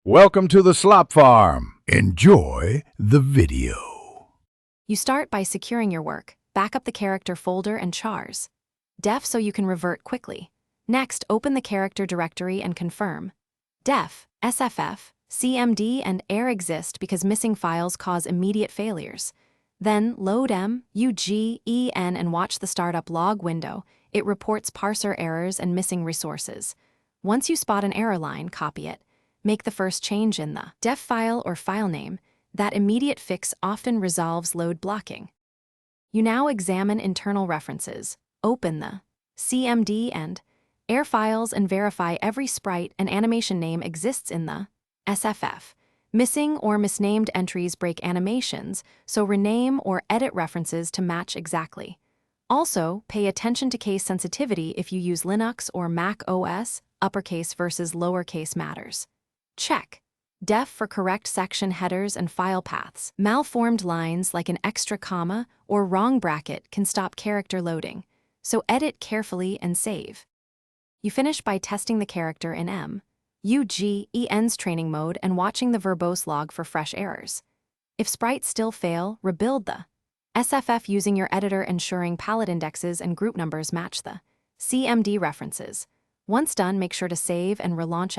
Welcome to the Slop Farm. Enjoy the video. You start by securing your work. Back up the character folder and chars. Def so you can revert quickly. Next, open the character directory and confirm. Def, SFF, CMD, and error exist because missing files cause immediate failures. Then load MUGEN and watch the startup log window. It reports parser errors and missing resources. Once you spot an error line, copy it. Make the first change in the def file or file name. That immediate fix often resolves load blocking. You now examine internal references. Open the CMD and error files and verify every sprite and animation name exists in the SFF. Missing or misnamed entries break animations, so rename or edit references to match exactly. Also, pay attention to case sensitivity if you use Linux or Mac OS. Uppercase versus lowercase matters. Check. Def for correct section headers and file paths. Malformed lines like an extra comma or wrong bracket can stop character loading, so edit carefully and save. You finish by testing the character in MUGEN's training mode and watching the verbose log for fresh errors. If sprites still fail, rebuild the SFF using your editor, ensuring palette indexes and group numbers match the CMD references. Once done, make sure to save and relaunch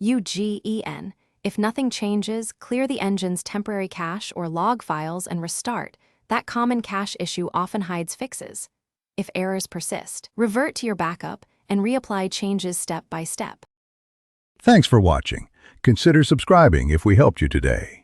MUGEN. If nothing changes, clear the engine's temporary cache or log files and restart. That common cache issue often hides fixes. If errors persist, revert to your backup and reapply changes step by step. Thanks for watching. Consider subscribing if we helped you today.